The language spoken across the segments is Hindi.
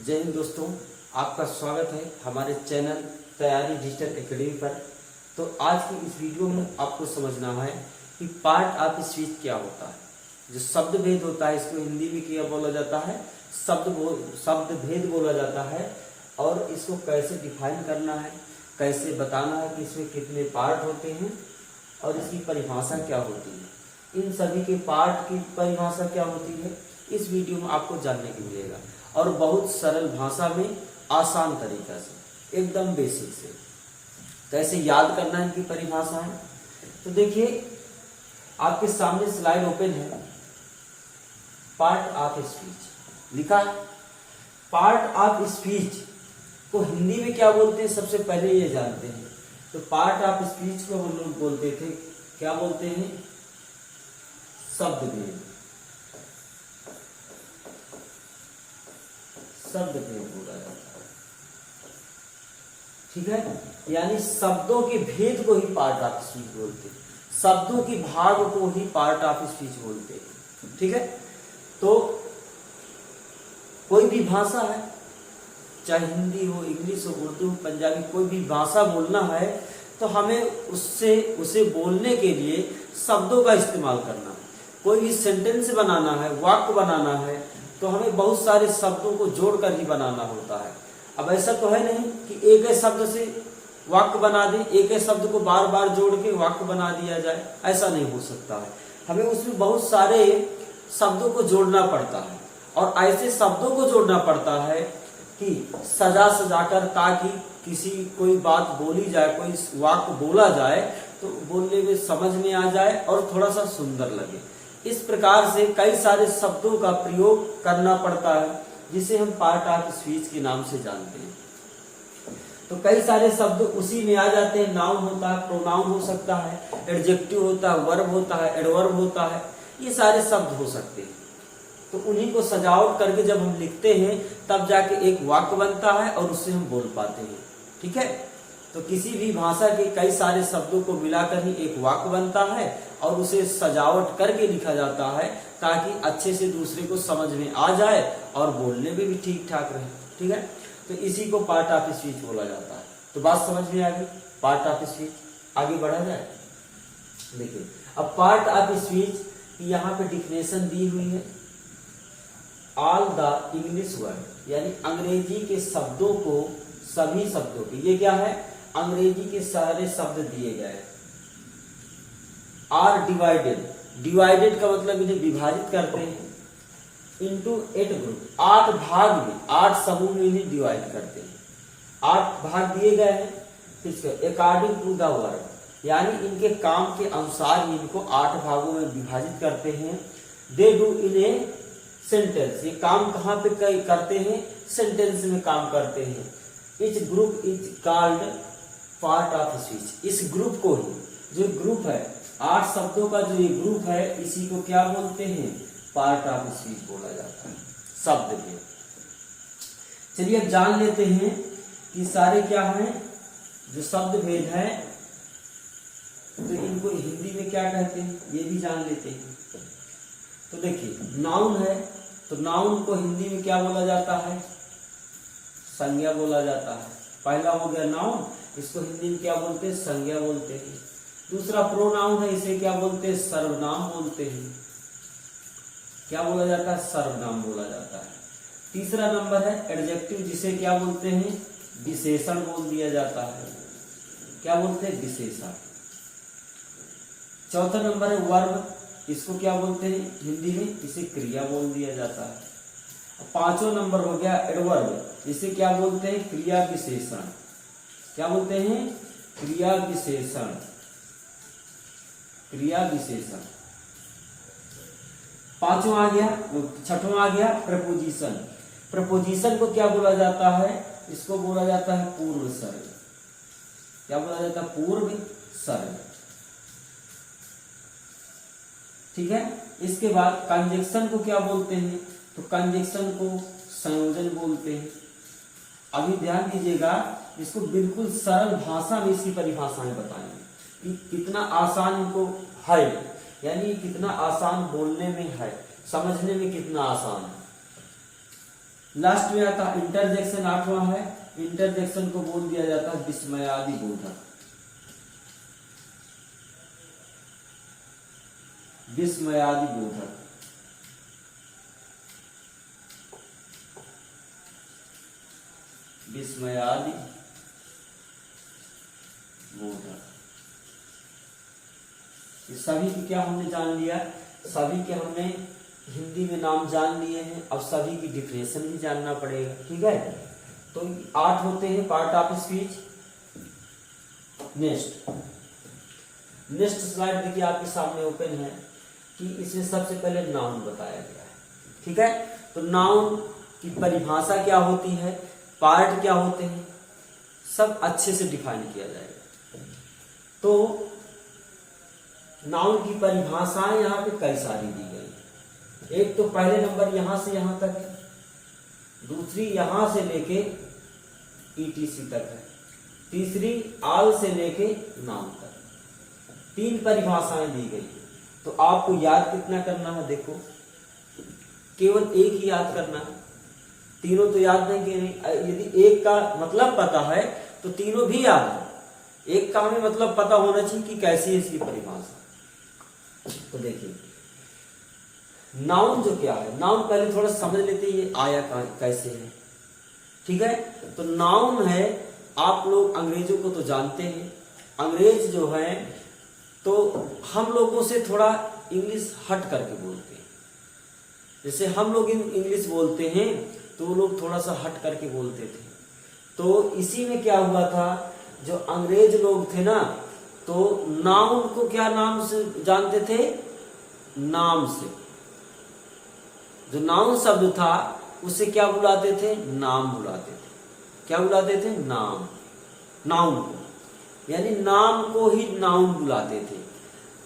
जय हिंद दोस्तों, आपका स्वागत है हमारे चैनल तैयारी डिजिटल एकेडमी पर। तो आज की इस वीडियो में आपको समझना है कि पार्ट ऑफ स्पीच क्या होता है। जो शब्द भेद होता है इसको हिंदी में क्या बोला जाता है, शब्द भेद बोला जाता है। और इसको कैसे डिफाइन करना है, कैसे बताना है कि इसमें कितने पार्ट होते हैं और इसकी परिभाषा क्या होती है, इन सभी के पार्ट की परिभाषा क्या होती है, इस वीडियो में आपको जानने को मिलेगा। और बहुत सरल भाषा में, आसान तरीका से, एकदम बेसिक से कैसे याद करना है इनकी परिभाषा है। तो देखिए, आपके सामने स्लाइड ओपन है। पार्ट ऑफ स्पीच लिखा है। पार्ट ऑफ स्पीच को हिंदी में क्या बोलते हैं, सबसे पहले ये जानते हैं। तो पार्ट ऑफ स्पीच को हम लोग बोलते थे, क्या बोलते हैं, शब्द भेद। शब्द भेद बोला जाता है, ठीक है। यानी शब्दों के भेद को ही पार्ट ऑफ स्पीच बोलते हैं, शब्दों की भाग को ही पार्ट ऑफ स्पीच बोलते हैं, ठीक है। तो कोई भी भाषा है, चाहे हिंदी हो, इंग्लिश हो, उर्दू, पंजाबी, कोई भी भाषा बोलना है तो हमें उसे बोलने के लिए शब्दों का इस्तेमाल करना है। कोई भी सेंटेंस बनाना है, वाक्य बनाना है, तो हमें बहुत सारे शब्दों को जोड़कर ही बनाना होता है। अब ऐसा तो है नहीं कि एक ही शब्द से वाक्य बना दें, एक ही शब्द को बार बार जोड़ के वाक्य बना दिया जाए, ऐसा नहीं हो सकता है। हमें उसमें बहुत सारे शब्दों को जोड़ना पड़ता है और ऐसे शब्दों को जोड़ना पड़ता है कि सजा सजाकर, ताकि कोई बात बोली जाए, कोई वाक्य बोला जाए तो बोलने में समझ में आ जाए और थोड़ा सा सुंदर लगे। इस प्रकार से कई सारे शब्दों का प्रयोग करना पड़ता है, जिसे हम पार्ट ऑफ स्पीच के नाम से जानते हैं। तो कई सारे शब्द उसी में आ जाते हैं। नाउन होता है, प्रोनाउन हो सकता है, एडजेक्टिव होता है, वर्ब होता है, एडवर्ब होता है, ये सारे शब्द हो सकते हैं। तो उन्हीं को सजावट करके जब हम लिखते हैं तब जाके एक वाक्य बनता है और उससे हम बोल पाते हैं, ठीक है। तो किसी भी भाषा के कई सारे शब्दों को मिलाकर ही एक वाक्य बनता है और उसे सजावट करके लिखा जाता है, ताकि अच्छे से दूसरे को समझ में आ जाए और बोलने में भी ठीक ठाक रहे, ठीक है। तो इसी को पार्ट ऑफ स्पीच बोला जाता है। तो बात समझ में आ गई, पार्ट ऑफ स्पीच। आगे बढ़ा जाए। देखिए, अब पार्ट ऑफ स्पीच की यहाँ पे डिफिनेशन दी हुई है। ऑल द इंग्लिश वर्ड, यानी अंग्रेजी के शब्दों को, सभी शब्दों के, ये क्या है, अंग्रेजी के सारे शब्द दिए गए आर डिवाइडेड। डिवाइडेड का मतलब इन्हें विभाजित करते हैं इनटू 8 ग्रुप, 8 भाग में, 8 समूह में इन्हें डिवाइड करते हैं। 8 भाग दिए गए हैं, फिर अकॉर्डिंग टू द वर्ड, यानी इनके काम के अनुसार इनको 8 भागों में विभाजित करते हैं। They do in a sentence, ये काम कहाँ पे करते हैं, सेंटेंस में काम करते हैं। Etch group is called part of speech. इस ग्रुप को ही, जो ग्रुप है 8 शब्दों का, जो ये ग्रुप है, इसी को क्या बोलते हैं, पार्ट ऑफ स्पीच बोला जाता है, शब्द भेद। चलिए अब जान लेते हैं कि सारे क्या हैं, जो शब्द भेद है, तो इनको हिंदी में क्या कहते हैं, ये भी जान लेते हैं। तो देखिए, नाउन है, तो नाउन को हिंदी में क्या बोला जाता है, संज्ञा बोला जाता है। पहला हो गया नाउन, इसको हिंदी में क्या बोलते हैं, संज्ञा बोलते हैं। दूसरा प्रोनाउन है, इसे क्या बोलते हैं, सर्वनाम बोलते हैं। क्या बोला जाता है, सर्वनाम बोला जाता है। तीसरा नंबर है एडजेक्टिव, जिसे क्या बोलते हैं, विशेषण बोल दिया जाता है। क्या बोलते हैं, विशेषण। चौथा नंबर है वर्ब, इसको क्या बोलते हैं हिंदी में, इसे क्रिया बोल दिया जाता है। पांचवा नंबर हो गया एडवर्ब, इसे क्या बोलते हैं, क्रिया विशेषण। क्या बोलते हैं, क्रिया विशेषण। क्रिया विशेषण। पांचवा आ गया, छठवां आ गया प्रपोजिशन। प्रपोजिशन को क्या बोला जाता है, इसको बोला जाता है पूर्व सर्ग। क्या बोला जाता है, पूर्व सर्ग, ठीक है। इसके बाद कंजक्शन को क्या बोलते हैं, तो कंजक्शन को संयोजन बोलते हैं। अभी ध्यान दीजिएगा, इसको बिल्कुल सरल भाषा में इसकी परिभाषाएं बताएंगे कि कितना आसान इनको है, यानी कितना आसान बोलने में है, समझने में कितना आसान है। लास्ट में आता है इंटरजेक्शन, 8वां है। इंटरजेक्शन को बोल दिया जाता है विस्मयादि बोधक। विस्मयादि बोधक, विस्मयादि बोधक। ये सभी की क्या हमने जान लिया, सभी के हमने हिंदी में नाम जान लिए हैं। अब सभी की डिफिनेशन भी जानना पड़ेगा, ठीक है। तो 8 होते हैं part of speech. Next slide देखिए आपके सामने ओपन है कि इसमें सबसे पहले नाउन बताया गया है, ठीक है। तो नाउन की परिभाषा क्या होती है, पार्ट क्या होते हैं, सब अच्छे से डिफाइन किया जाएगा। तो नाउन की परिभाषाएं यहाँ पे कई सारी दी गई। एक तो पहले नंबर यहां से यहां तक है, दूसरी यहां से लेके ETC तक है, तीसरी आल से लेके नाउन तक। 3 परिभाषाएं दी गई। तो आपको याद कितना करना है, देखो केवल एक ही याद करना है, तीनों तो याद नहीं करनी। यदि एक का मतलब पता है तो तीनों भी याद है। एक का हमें मतलब पता होना चाहिए कि कैसी है इसकी परिभाषा। तो देखिए नाउन जो क्या है, नाउन पहले थोड़ा समझ लेते हैं ये आया कैसे है, ठीक है। तो नाउन है, आप लोग अंग्रेजों को तो जानते हैं। अंग्रेज जो है तो हम लोगों से थोड़ा इंग्लिश हट करके बोलते हैं। जैसे हम लोग इंग्लिश बोलते हैं तो वो लोग थोड़ा सा हट करके बोलते थे। तो इसी में क्या हुआ था, जो अंग्रेज लोग थे ना, तो नाउन को क्या नाम से जानते थे, नाम से। जो नाउन शब्द था उसे क्या बुलाते थे, नाम बुलाते थे। क्या बुलाते थे, नाम, नाउन को, यानी नाम को ही नाउन बुलाते थे।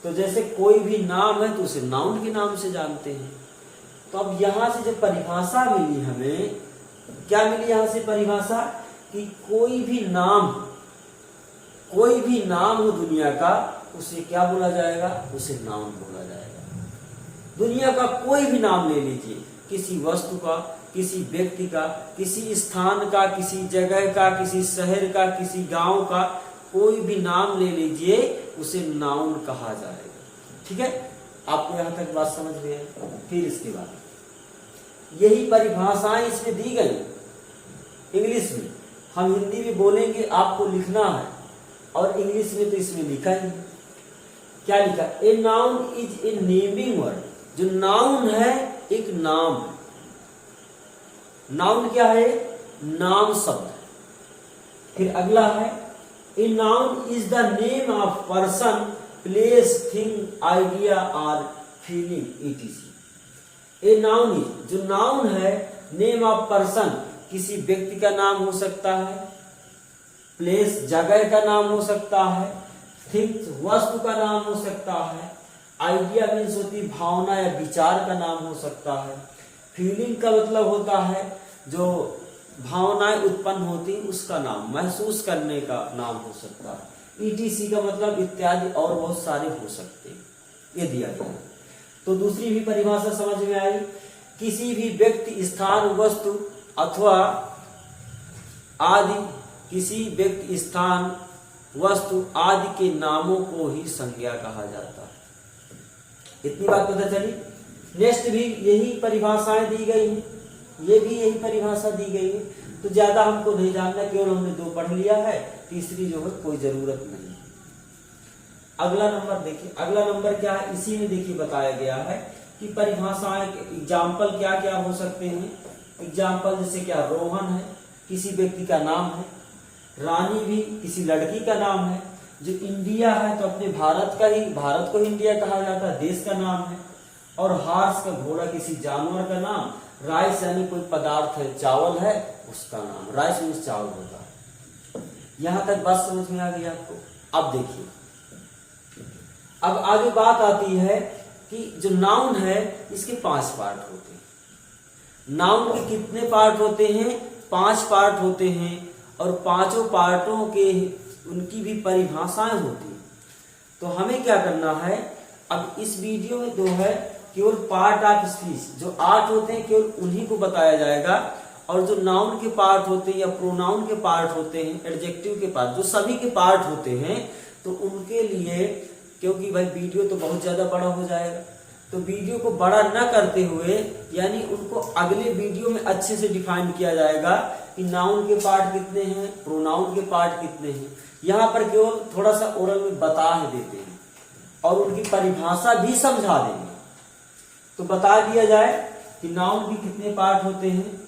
तो जैसे कोई भी नाम है तो उसे नाउन के नाम से जानते हैं। तो अब यहां से जो परिभाषा मिली हमें, क्या मिली यहां से परिभाषा, कि कोई भी नाम हो दुनिया का, उसे क्या बोला जाएगा, उसे नाउन बोला जाएगा। दुनिया का कोई भी नाम ले लीजिए, किसी वस्तु का, किसी व्यक्ति का, किसी स्थान का, किसी जगह का, किसी शहर का, किसी गांव का, कोई भी नाम ले लीजिए, उसे नाउन कहा जाएगा, ठीक है। आपको यहां तक बात समझ में है। फिर इसके बाद यही परिभाषाएं इसमें दी गई इंग्लिश में। हम हिंदी में बोलेंगे, आपको लिखना है, और इंग्लिश में तो इसमें लिखा ही है। क्या लिखा, ए noun is a naming word. जो नाउन है एक नाम है। नाउन क्या है, नाम शब्द। फिर अगला है, a noun is the name of person, place, thing, idea or feeling ETC। A noun is, जो नाउन है, नेम ऑफ पर्सन, किसी व्यक्ति का नाम हो सकता है, प्लेस जगह का नाम हो सकता है, थिंग्स वस्तु का नाम हो सकता है, आइडिया मीन्स होती भावना या विचार का नाम हो सकता है, फीलिंग का मतलब होता है जो भावनाएं उत्पन्न होती उसका नाम, महसूस करने का नाम हो सकता है, ETC का मतलब इत्यादि और बहुत सारे हो सकते हैं। ये दिया गया। तो दूसरी भी परिभाषा समझ में आई, किसी भी व्यक्ति, स्थान, वस्तु अथवा आदि, किसी व्यक्ति, स्थान, वस्तु आदि के नामों को ही संज्ञा कहा जाता है। इतनी बात पता चली। नेक्स्ट भी यही परिभाषाएं दी गई हैं, ये भी यही परिभाषा दी गई है। तो ज्यादा हमको नहीं जानना, केवल हमने 2 पढ़ लिया है, तीसरी जो है कोई जरूरत नहीं। अगला नंबर देखिए, अगला नंबर क्या है, इसी में देखिए बताया गया है कि परिभाषाएं, एग्जाम्पल क्या क्या हो सकते हैं। एग्जाम्पल जैसे क्या, रोहन है, किसी व्यक्ति का नाम है, रानी भी किसी लड़की का नाम है, जो इंडिया है तो अपने भारत का ही, भारत को इंडिया कहा जाता है, देश का नाम है, और हार्स का, घोड़ा किसी जानवर का नाम, राइस यानी कोई पदार्थ है, चावल है उसका नाम, राइस मीन्स चावल होता है। यहां तक बात समझ में आ गई आपको। अब देखिए, अब आगे बात आती है कि जो नाउन है इसके 5 पार्ट होते हैं। नाउन के कितने पार्ट होते हैं, 5 पार्ट होते हैं, और 5 पार्टों के उनकी भी परिभाषाएं होती हैं। तो हमें क्या करना है, अब इस वीडियो में जो है केवल पार्ट ऑफ स्पीच जो 8 होते हैं केवल उन्हीं को बताया जाएगा, और जो नाउन के पार्ट होते हैं या प्रोनाउन के पार्ट होते हैं, एडजेक्टिव के पार्ट, जो सभी के पार्ट होते हैं, तो उनके लिए, क्योंकि भाई वीडियो तो बहुत ज्यादा बड़ा हो जाएगा, तो वीडियो को बड़ा न करते हुए यानी उनको अगले वीडियो में अच्छे से डिफाइन किया जाएगा कि नाउन के पार्ट कितने हैं, प्रोनाउन के पार्ट कितने हैं। यहाँ पर केवल थोड़ा सा ओरल में बता ही देते हैं और उनकी परिभाषा भी समझा देंगे। तो बता दिया जाए कि नाउन के कितने पार्ट होते हैं।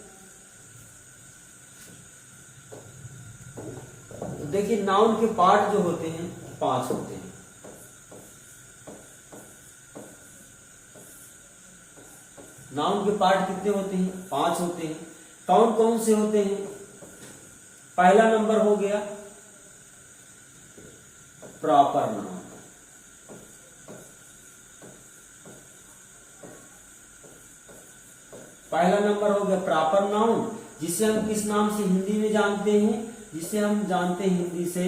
तो देखिए नाउन के पार्ट जो होते हैं 5 होते हैं। नाउन के पार्ट कितने होते हैं? 5 होते हैं। कौन कौन से होते हैं? पहला नंबर हो गया प्रॉपर नाउन। पहला नंबर हो गया प्रॉपर नाउन, जिसे हम किस नाम से हिंदी में जानते हैं? जिसे हम जानते हैं हिंदी से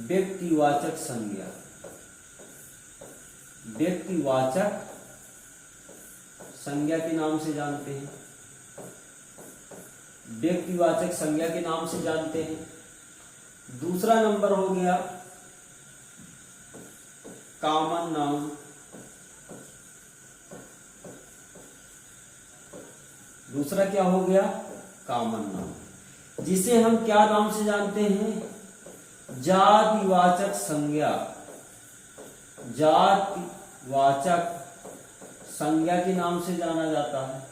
व्यक्तिवाचक संज्ञा। व्यक्तिवाचक संज्ञा के नाम से जानते हैं, व्यक्तिवाचक संज्ञा के नाम से जानते हैं। दूसरा नंबर हो गया कॉमन नाउन। दूसरा क्या हो गया? कॉमन नाउन, जिसे हम क्या नाम से जानते हैं? जातिवाचक संज्ञा। जातिवाचक संज्ञा के नाम से जाना जाता है।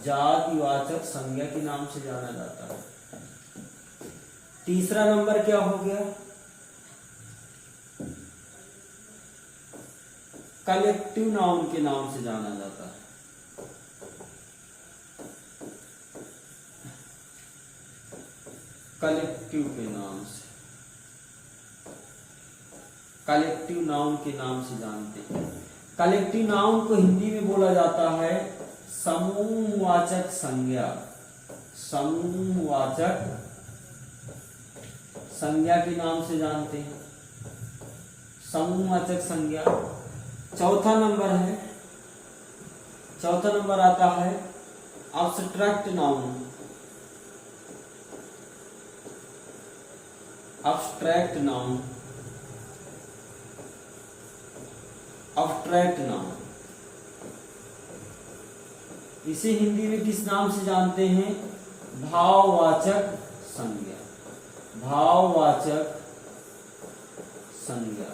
जातिवाचक संज्ञा के नाम से जाना जाता है। तीसरा नंबर क्या हो गया? कलेक्टिव नाउन के नाम से जाना जाता है। कलेक्टिव के नाम से, कलेक्टिव नाउन के नाम से जानते हैं। कलेक्टिव नाउन को हिंदी में बोला जाता है समूहवाचक संज्ञा। समूहवाचक संज्ञा के नाम से जानते हैं, समूहवाचक संज्ञा। चौथा नंबर है, चौथा नंबर आता है abstract noun. Abstract noun, abstract noun, इसे हिंदी में किस नाम से जानते हैं? भाववाचक संज्ञा। भाववाचक संज्ञा,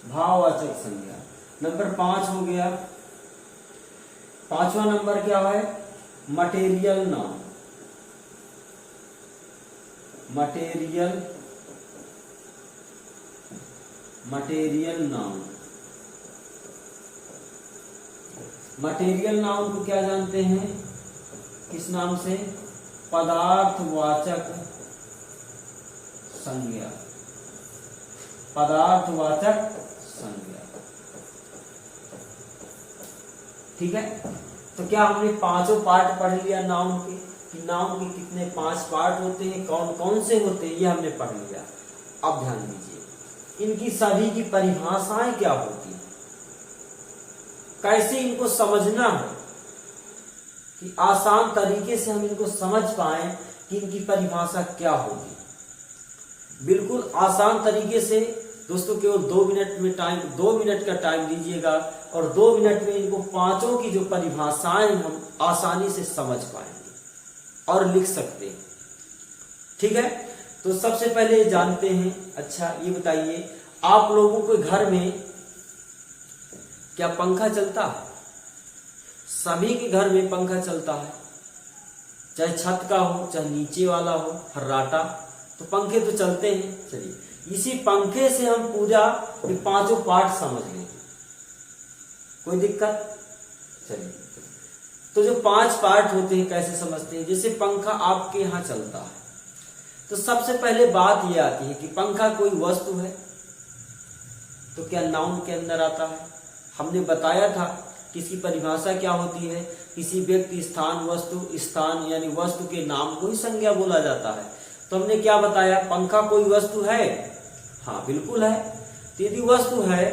भाववाचक संज्ञा। नंबर 5 हो गया। 5वां नंबर क्या है? Material noun. Material, material noun. Material noun को क्या जानते हैं? किस नाम से? पदार्थवाचक संज्ञा। पदार्थवाचक संज्ञा। ठीक है, तो क्या हमने पांचों पार्ट पढ़ लिया नाउन के, कि नाउन के कितने 5 पार्ट होते हैं, कौन कौन से होते हैं, ये हमने पढ़ लिया। अब ध्यान दीजिए, इनकी सभी की परिभाषाएं क्या होती हैं, कैसे इनको समझना है कि आसान तरीके से हम इनको समझ पाए कि इनकी परिभाषा क्या होगी। बिल्कुल आसान तरीके से दोस्तों, केवल 2 मिनट में टाइम, 2 मिनट का टाइम दीजिएगा और 2 मिनट में इनको पांचों की जो परिभाषाएं हम आसानी से समझ पाएंगे और लिख सकते हैं। ठीक है, तो सबसे पहले जानते हैं। अच्छा ये बताइए, आप लोगों के घर में क्या पंखा चलता है? सभी के घर में पंखा चलता है, चाहे छत का हो चाहे नीचे वाला हो, फर्राटा, तो पंखे तो चलते हैं। चलिए इसी पंखे से हम पूजा ये पांचों पार्ट समझ लेंगे, कोई दिक्कत? चलिए, तो जो 5 पार्ट होते हैं कैसे समझते हैं? जैसे पंखा आपके यहाँ चलता है, तो सबसे पहले बात ये आती है कि पंखा कोई वस्तु है, तो क्या नाउन के अंदर आता है? हमने बताया था कि इसकी परिभाषा क्या होती है? किसी व्यक्ति, स्थान, वस्तु, स्थान यानी वस्तु के नाम को ही संज्ञा बोला जाता है। तो हमने क्या बताया? पंखा कोई वस्तु है? हाँ बिल्कुल है। तो यदि वस्तु है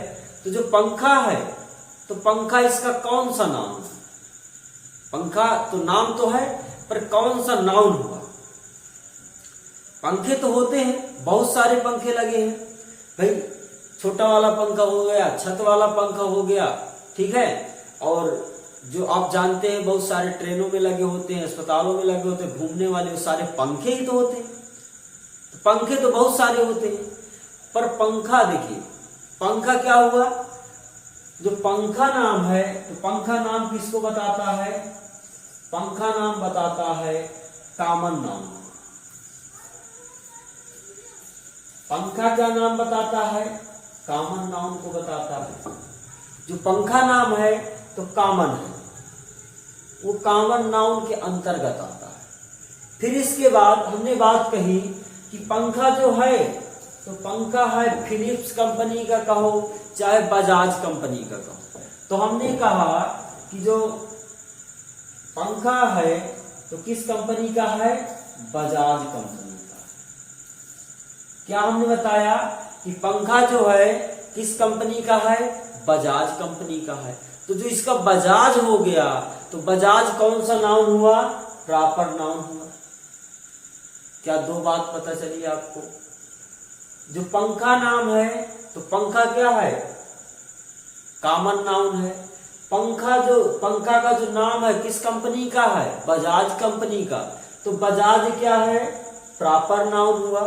तो जो पंखा है, तो पंखा इसका कौन सा नाम है? पंखा तो नाम तो है, पर कौन सा नाउन हुआ? पंखे तो होते हैं, बहुत सारे पंखे लगे हैं भाई, छोटा वाला पंखा हो गया, छत वाला पंखा हो गया, ठीक है। और जो आप जानते हैं बहुत सारे ट्रेनों में लगे होते हैं, अस्पतालों में लगे होते हैं, घूमने वाले वो सारे पंखे ही तो होते हैं। तो पंखे तो बहुत सारे होते हैं, पर पंखा देखिए, पंखा क्या हुआ? जो पंखा नाम है, तो पंखा नाम किसको बताता है? पंखा नाम बताता है कॉमन नाउन। पंखा क्या नाम बताता है? कॉमन नाउन को बताता है। जो पंखा नाम है तो कॉमन है, वो कॉमन नाउन के अंतर्गत आता है। फिर इसके बाद हमने बात कही कि पंखा जो है, तो पंखा है फिलिप्स कंपनी का कहो चाहे बजाज कंपनी का कहो। तो हमने कहा कि जो पंखा है तो किस कंपनी का है? बजाज कंपनी का। क्या हमने बताया कि पंखा जो है किस कंपनी का है? बजाज कंपनी का है। तो जो इसका बजाज हो गया, तो बजाज कौन सा नाउन हुआ? प्रॉपर नाउन हुआ। क्या दो बात पता चली आपको? जो पंखा नाम है, तो पंखा क्या है? कॉमन नाउन है। पंखा का जो नाम है किस कंपनी का है? बजाज कंपनी का। तो बजाज क्या है? प्रॉपर नाउन हुआ।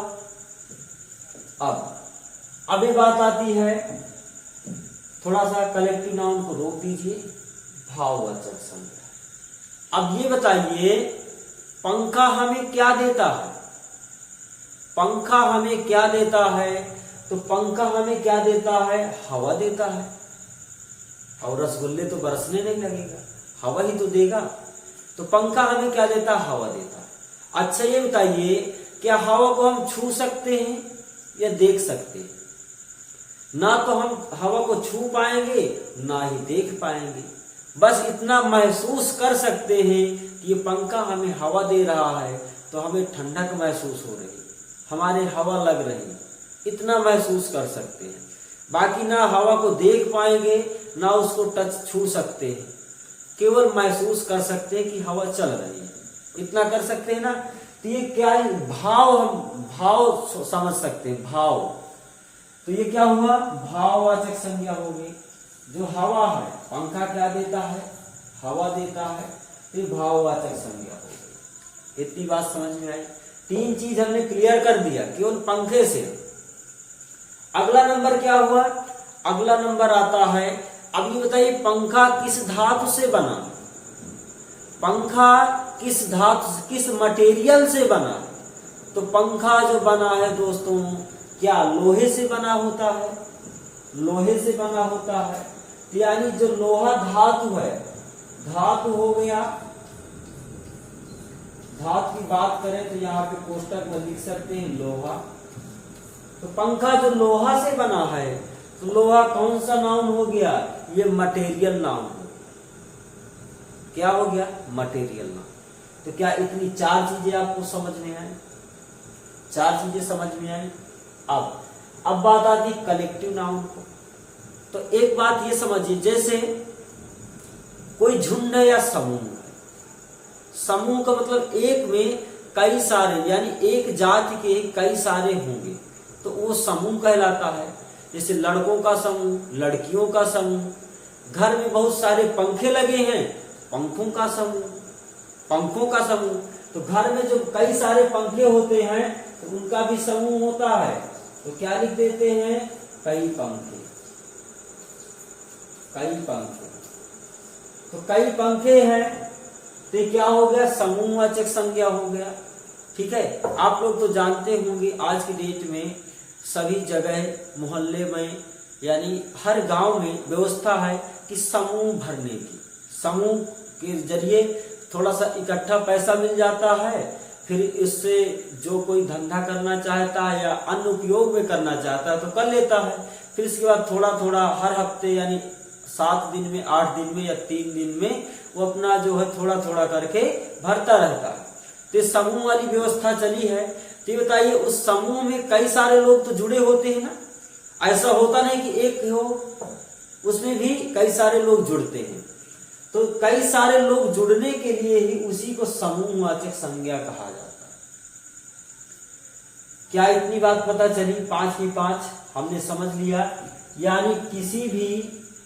अब ये बात आती है, थोड़ा सा कलेक्टिव नाउन को रोक दीजिए, भाववाचक संज्ञा। अब ये बताइए, पंखा हमें क्या देता है? पंखा हमें क्या देता है? तो पंखा हमें क्या देता है? हवा देता है। और रसगुल्ले तो बरसने नहीं लगेगा, हवा ही तो देगा। तो पंखा हमें क्या देता है? हवा देता है। अच्छा ये बताइए, क्या हवा को हम छू सकते हैं या देख सकते हैं? ना तो हम हवा को छू पाएंगे, ना ही देख पाएंगे। बस इतना महसूस कर सकते हैं कि ये पंखा हमें हवा दे रहा है, तो हमें ठंडक महसूस हो रही, हमारे हवा लग रही, इतना महसूस कर सकते हैं। बाकी ना हवा को देख पाएंगे, ना उसको टच छू सकते हैं, केवल महसूस कर सकते हैं कि हवा चल रही है, इतना कर सकते हैं ना। तो ये क्या है? भाव, हम भाव समझ सकते हैं, भाव। तो ये क्या हुआ? भाववाचक संज्ञा हो गई। जो हवा है, पंखा क्या देता है? हवा देता है, फिर भाववाचक संज्ञा हो गई। इतनी बात समझ में आई? तीन चीज हमने क्लियर कर दिया केवल पंखे से। अगला नंबर क्या हुआ? अगला नंबर आता है, अब ये बताइए पंखा किस धातु से बना? पंखा किस धातु, किस मटेरियल से बना? तो पंखा जो बना है दोस्तों, क्या लोहे से बना होता है? लोहे से बना होता है। यानी जो लोहा धातु है, धातु हो गया। धातु की बात करें तो यहाँ पे कोष्टक में लिख सकते हैं लोहा। तो पंखा जो लोहा से बना है, तो लोहा कौन सा नाउन हो गया? ये मटेरियल नाउन हो। क्या हो गया? Material noun. तो क्या इतनी चार चीजें आपको समझ में आई? चार चीजें समझ में आई। अब बात आती कलेक्टिव नाउन को। तो एक बात ये समझिए, जैसे कोई झुंड या समूह है। समूह का मतलब एक में कई सारे, यानी एक जाति के कई सारे होंगे, तो वो समूह कहलाता है। जैसे लड़कों का समूह, लड़कियों का समूह। घर में बहुत सारे पंखे लगे हैं, पंखों का समूह, पंखों का समूह। तो घर में जो कई सारे पंखे होते हैं, तो उनका भी समूह होता है। तो क्या लिख देते हैं? कई पंखे, कई पंखे। तो कई पंखे हैं, तो क्या हो गया? समूहवाचक संज्ञा हो गया। ठीक है, आप लोग तो जानते होंगे आज की डेट में सभी जगह मोहल्ले में, यानी हर गांव में व्यवस्था है कि समूह भरने की। समूह के जरिए थोड़ा सा इकट्ठा पैसा मिल जाता है, फिर इससे जो कोई धंधा करना चाहता है या अन्य उपयोग में करना चाहता है तो कर लेता है। फिर इसके बाद थोड़ा थोड़ा हर हफ्ते, यानी 7 दिन में, 8 दिन में या 3 दिन में वो अपना जो है थोड़ा थोड़ा करके भरता रहता है। तो समूह वाली व्यवस्था चली है। तो बताइए, उस समूह में कई सारे लोग तो जुड़े होते हैं ना। ऐसा होता नहीं कि एक हो, उसमें भी कई सारे लोग जुड़ते हैं। तो कई सारे लोग जुड़ने के लिए ही उसी को समूहवाचक संज्ञा कहा जाता है। क्या इतनी बात पता चली? 5 की 5 हमने समझ लिया। यानी किसी भी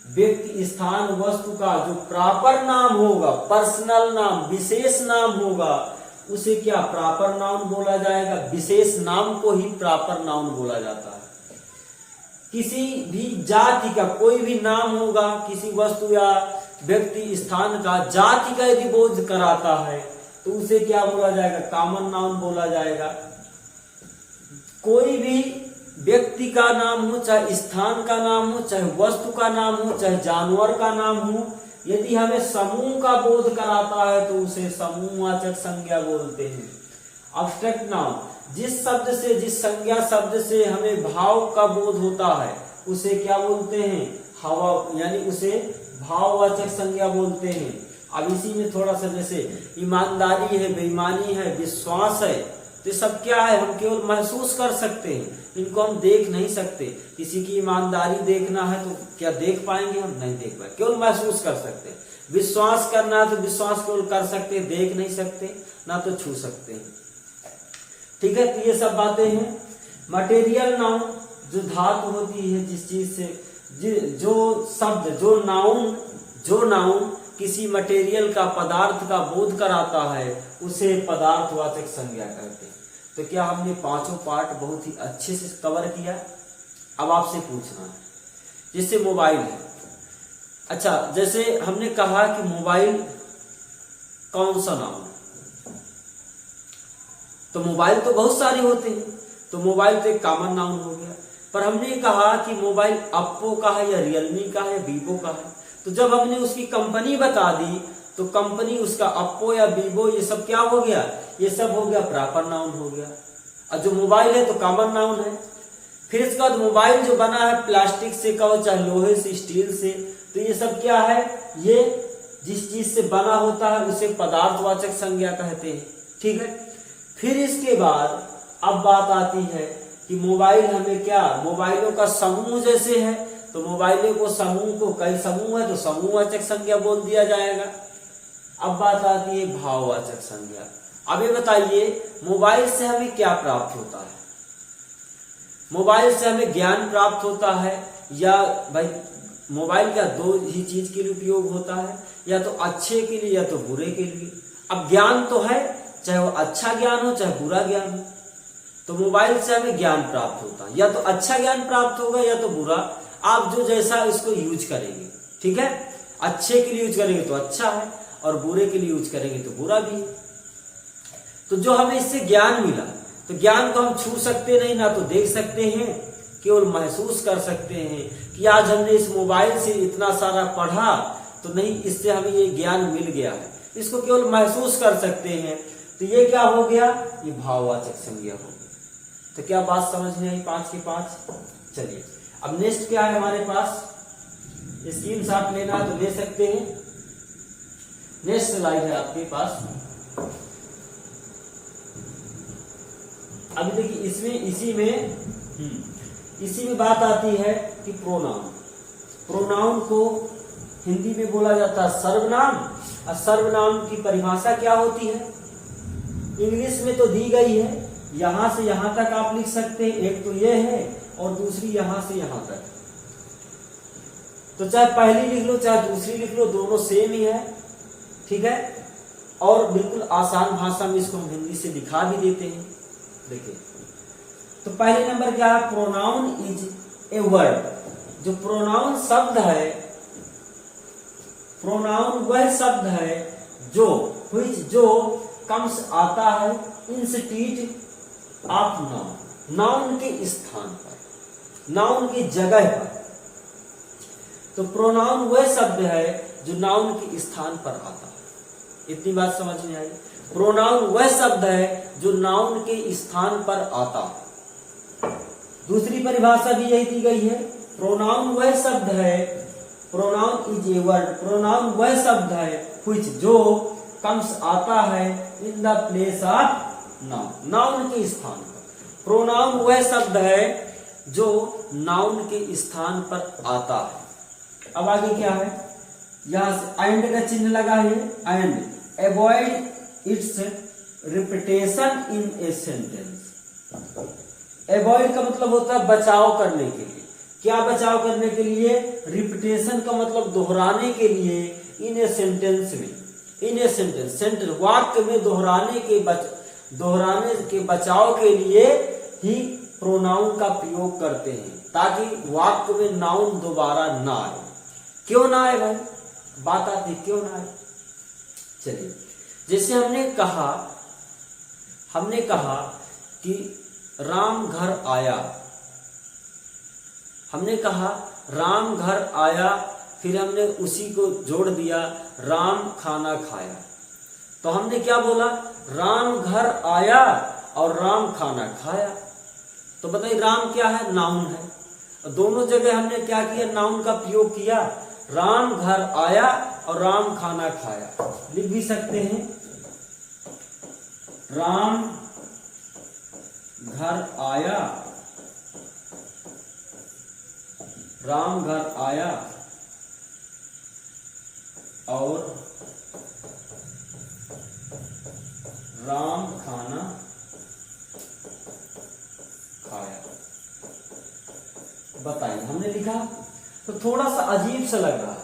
व्यक्ति, स्थान, वस्तु का जो प्रॉपर नाम होगा, पर्सनल नाम, विशेष नाम होगा, उसे क्या प्रॉपर नाउन बोला जाएगा। विशेष नाम को ही प्रॉपर नाउन बोला जाता है। किसी भी जाति का कोई भी नाम होगा, किसी वस्तु या व्यक्ति, स्थान का, जाति का यदि बोध कराता है तो उसे क्या बोला जाएगा? कॉमन नाउन बोला जाएगा। कोई भी व्यक्ति का नाम हो, चाहे स्थान का नाम हो, चाहे वस्तु का नाम हो, चाहे जानवर का नाम हो, यदि हमें समूह का बोध कराता है तो उसे समूहवाचक संज्ञा बोलते हैं। अब्स्ट्रैक्ट नाउन, जिस शब्द से, जिस संज्ञा शब्द से हमें भाव का बोध होता है उसे क्या बोलते हैं? हवा, यानी उसे भाववाचक संज्ञा बोलते हैं। अब इसी में थोड़ा सा, जैसे ईमानदारी है, बेईमानी है, विश्वास है, तो सब क्या है? हम केवल महसूस कर सकते हैं, इनको हम देख नहीं सकते। किसी की ईमानदारी देखना है तो क्या देख पाएंगे? हम नहीं देख पाएंगे, केवल महसूस कर सकते हैं। विश्वास करना है तो विश्वास केवल कर सकते हैं, देख नहीं सकते, ना तो छू सकते हैं। ठीक है, तो ये सब बातें हैं। मटेरियल नाउन, जो धातु होती है, जिस चीज से, जो शब्द, जो नाउन किसी मटेरियल का, पदार्थ का बोध कराता है उसे पदार्थवाचक संज्ञा कहते हैं। तो क्या हमने पांचों पार्ट बहुत ही अच्छे से कवर किया? अब आपसे पूछना है, जैसे मोबाइल है। अच्छा, जैसे हमने कहा कि मोबाइल कौन सा नाउन? तो मोबाइल तो बहुत सारे होते हैं, तो मोबाइल तो एक कॉमन नाउन हो गया। पर हमने कहा कि मोबाइल अप्पो का है या रियलमी का है, वीवो का है, तो जब हमने उसकी कंपनी बता दी तो कंपनी, उसका अप्पो या वीवो, ये सब क्या हो गया? ये सब हो गया प्रॉपर नाउन हो गया। और जो मोबाइल है तो कॉमन नाउन है। फिर इसके बाद मोबाइल जो बना है प्लास्टिक से का, चाहे लोहे से, स्टील से, तो ये सब क्या है? ये जिस चीज से बना होता है उसे पदार्थवाचक संज्ञा कहते हैं। ठीक है, फिर इसके बाद अब बात आती है कि मोबाइल हमें क्या, मोबाइलों का समूह जैसे है, तो मोबाइलों को समूह को, कई समूह है तो समूहवाचक संज्ञा बोल दिया जाएगा। अब बात आती है भाववाचक संज्ञा। अब ये बताइए, मोबाइल से हमें क्या प्राप्त होता है? मोबाइल से हमें ज्ञान प्राप्त होता है, या भाई मोबाइल का दो ही चीज के लिए उपयोग होता है, या तो अच्छे के लिए या तो बुरे के लिए। अब ज्ञान तो है, चाहे वो अच्छा ज्ञान हो चाहे बुरा ज्ञान हो, तो मोबाइल से हमें ज्ञान प्राप्त होता है, या तो अच्छा ज्ञान प्राप्त होगा या तो बुरा, आप जो जैसा इसको यूज करेंगे। ठीक है, अच्छे के लिए यूज करेंगे तो अच्छा है, और बुरे के लिए यूज करेंगे तो बुरा भी है। तो जो हमें इससे ज्ञान मिला, तो ज्ञान को हम छू सकते नहीं, ना तो देख सकते हैं, केवल महसूस कर सकते हैं कि आज हमने इस मोबाइल से इतना सारा पढ़ा, तो नहीं, इससे हमें ये ज्ञान मिल गया है, इसको केवल महसूस कर सकते हैं। तो ये क्या हो गया? ये भाववाचक संज्ञा हो गई। तो क्या बात समझ में आई? 5 की 5। चलिए, अब नेक्स्ट क्या है हमारे पास? स्क्रीनशॉट लेना है तो ले सकते हैं। नेक्स्ट स्लाइड है आपके पास। अभी देखिए, इसमें इसी में बात आती है कि प्रोनाउन। प्रोनाउन को हिंदी में बोला जाता है सर्वनाम, और सर्वनाम की परिभाषा क्या होती है? इंग्लिश में तो दी गई है, यहां से यहां तक आप लिख सकते हैं, एक तो ये है और दूसरी यहां से यहां तक। तो चाहे पहली लिख लो चाहे दूसरी लिख लो, दोनों सेम ही है। ठीक है, और बिल्कुल आसान भाषा में इसको हम हिंदी से लिखा भी देते हैं। देखिए, तो पहले नंबर क्या है? Pronoun is a word. जो प्रोनाउन शब्द है, प्रोनाउन वह शब्द है जो कम्स आता है इंस्टीट्यूट ऑफ नाउन, नाउन के स्थान पर, नाउन की जगह पर। तो प्रोनाउन वह शब्द है जो नाउन के स्थान पर आता है। इतनी बात समझ में आई? प्रोनाउन वह शब्द है जो नाउन के स्थान पर आता है। दूसरी परिभाषा भी यही दी गई है, प्रोनाउन वह शब्द है, pronoun is a word, pronoun वह शब्द है which जो कम्स आता है in the place of noun, noun के स्थान पर। प्रोनाउन वह शब्द है जो नाउन के स्थान पर आता है। अब आगे क्या है? यहां से एंड का चिन्ह लगा है, and avoid it's repetition in a sentence. Avoid का मतलब होता है बचाव करने के लिए। क्या बचाव करने के लिए? रिपीटेशन का मतलब दोहराने के लिए। इन ए सेंटेंस में, इन ए सेंटेंस, सेंटेंस वाक्य में दोहराने के बचाव के लिए ही प्रोनाउन का प्रयोग करते हैं, ताकि वाक्य में नाउन दोबारा ना आए। क्यों ना आए भाई? बात आती क्यों ना आए। चलिए, जैसे हमने कहा कि राम घर आया, हमने कहा राम घर आया, फिर हमने उसी को जोड़ दिया राम खाना खाया। तो हमने क्या बोला? राम घर आया और राम खाना खाया। तो बताइए राम क्या है? नाउन है। दोनों जगह हमने क्या किया? नाउन का प्रयोग किया। राम घर आया और राम खाना खाया। लिख भी सकते हैं राम घर आया, राम घर आया और राम खाना खाया। बताइए, हमने लिखा तो थोड़ा सा अजीब सा लग रहा है।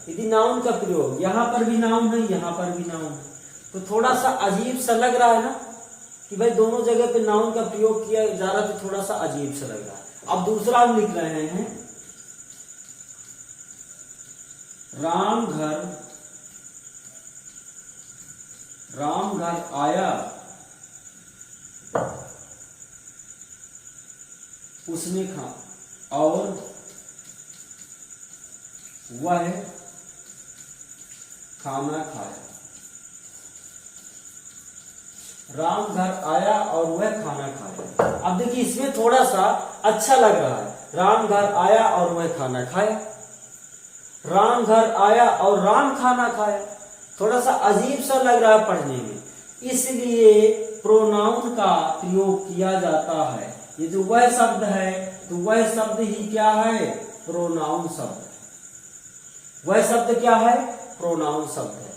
यदि नाउन का प्रयोग, यहां पर भी नाउन है, यहां पर भी नाउन है, तो थोड़ा सा अजीब सा लग रहा है ना कि भाई दोनों जगह पे नाउन का प्रयोग किया जा रहा, तो थोड़ा सा अजीब सा लग रहा है। अब दूसरा हम लिख रहे हैं राम घर आया, उसने खा और वह खाना खाया। राम घर आया और वह खाना खाया। अब देखिए इसमें थोड़ा सा अच्छा लग रहा है, राम घर आया और वह खाना खाया। राम घर आया और राम खाना खाया, थोड़ा सा अजीब सा लग रहा है पढ़ने में, इसलिए प्रोनाउन का प्रयोग किया जाता है। ये जो वह शब्द है, तो वह शब्द ही क्या है? प्रोनाउन शब्द है। वह शब्द क्या है? प्रोनाउन शब्द है।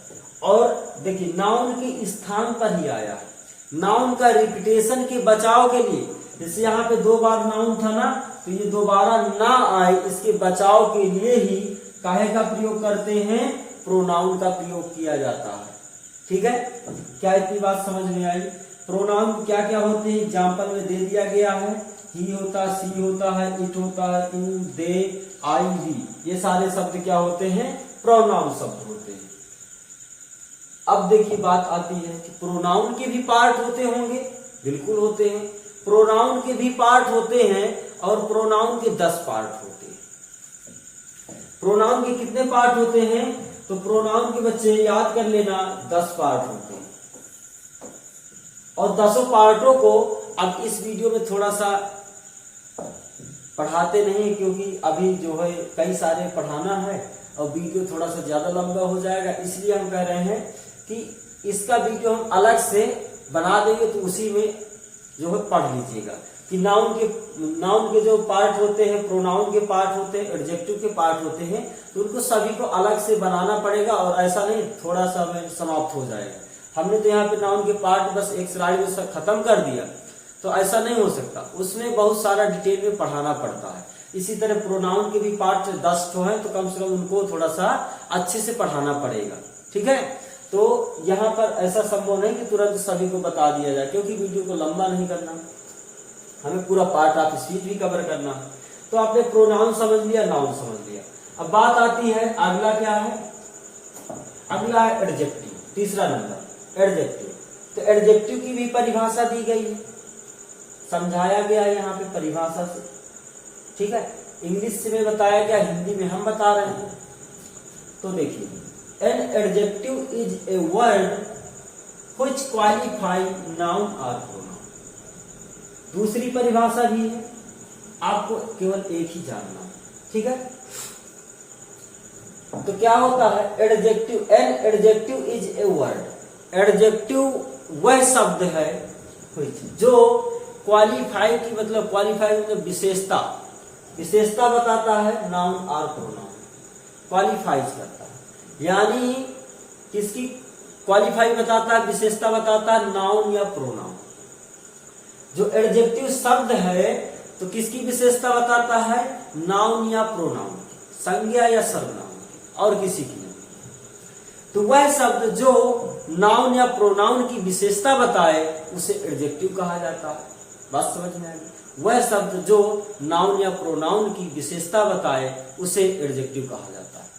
और देखिए नाउन के स्थान पर ही आया है। नाउन का रिपीटेशन के बचाव के लिए, जैसे यहाँ पे 2 बार नाउन था ना, तो ये दोबारा ना आए, इसके बचाव के लिए ही काहे का प्रयोग करते हैं? प्रोनाउन का प्रयोग किया जाता है। ठीक है, क्या इतनी बात समझ में आई? प्रोनाउन क्या क्या होते हैं एग्जाम्पल में दे दिया गया है। ही होता, सी होता है, इट होता है, इन, दे, आई, वी, ये सारे शब्द क्या होते हैं? प्रोनाउन शब्द होते हैं। अब देखिए बात आती है कि प्रोनाउन के भी पार्ट होते होंगे। बिल्कुल होते हैं, प्रोनाउन के भी पार्ट होते हैं और प्रोनाउन के 10 पार्ट होते हैं। प्रोनाउन के कितने पार्ट होते हैं? तो प्रोनाउन के बच्चे याद कर लेना 10 पार्ट होते हैं। और 10 पार्टों को अब इस वीडियो में थोड़ा सा पढ़ाते नहीं, क्योंकि अभी जो है कई सारे पढ़ाना है और वीडियो थोड़ा सा ज्यादा लंबा हो जाएगा, इसलिए हम कह रहे हैं कि इसका वीडियो हम अलग से बना देंगे, तो उसी में जो है पढ़ लीजिएगा कि नाउन के जो पार्ट होते हैं, प्रोनाउन के पार्ट होते हैं, एडजेक्टिव के पार्ट होते हैं, तो उनको सभी को अलग से बनाना पड़ेगा। और ऐसा नहीं थोड़ा सा में समाप्त हो जाएगा। हमने तो यहाँ पे नाउन के पार्ट बस एक स्लाइड में खत्म कर दिया, तो ऐसा नहीं हो सकता, उसमें बहुत सारा डिटेल में पढ़ाना पड़ता है। इसी तरह प्रोनाउन के भी पार्ट 10 ठो हैं, तो कम से कम उनको थोड़ा सा अच्छे से पढ़ाना पड़ेगा। ठीक है, तो यहाँ पर ऐसा संभव नहीं कि तुरंत सभी को बता दिया जाए, क्योंकि वीडियो को लंबा नहीं करना, हमें पूरा पार्ट ऑफ स्पीच भी कवर करना है। तो आपने प्रोनाउन समझ लिया, नाउन समझ लिया। अब बात आती है अगला क्या है? अगला है एडजेक्टिव। तीसरा नंबर एडजेक्टिव। तो एडजेक्टिव की भी परिभाषा दी गई है, समझाया गया है यहाँ पे परिभाषा से। ठीक है, इंग्लिश में बताया गया, हिंदी में हम बता रहे हैं। तो देखिए, an adjective is a word which qualify noun और प्रोनाउन। दूसरी परिभाषा भी है, आपको केवल एक ही जानना है। ठीक है, तो क्या होता है adjective? An adjective is a word. Adjective वह शब्द है जो क्वालिफाई की मतलब क्वालिफाई मतलब विशेषता बताता है नाउन और प्रोनाउन, क्वालिफाइज करता है। यानी किसकी क्वालिफाई बताता है, विशेषता बताता है, नाउन या प्रोनाउन। जो एडजेक्टिव शब्द है तो किसकी विशेषता बताता है, नाउन या प्रोनाउन, संज्ञा या सर्वनाम, और किसी की नहीं। तो वह शब्द जो नाउन या प्रोनाउन की विशेषता बताए उसे एडजेक्टिव कहा जाता है। बात समझ में आएगी। वह शब्द जो नाउन या प्रोनाउन की विशेषता बताए उसे एडजेक्टिव कहा जाता है।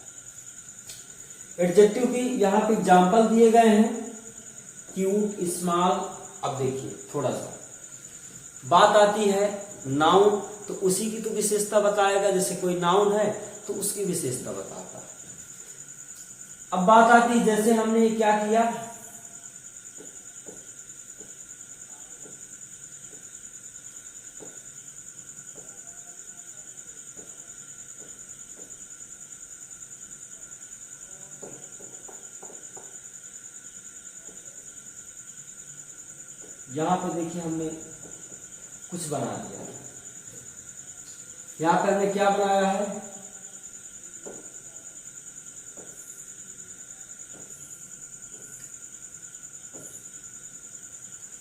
एडजेक्टिव की यहाँ पे एग्जाम्पल दिए गए हैं, क्यूट, स्मॉल। अब देखिए थोड़ा सा बात आती है नाउन, तो उसी की तो विशेषता बताएगा। जैसे कोई नाउन है तो उसकी विशेषता बताता है। अब बात आती है, जैसे हमने क्या किया, यहां पे देखिए हमने कुछ बना दिया। यहां पर हमने क्या बनाया है,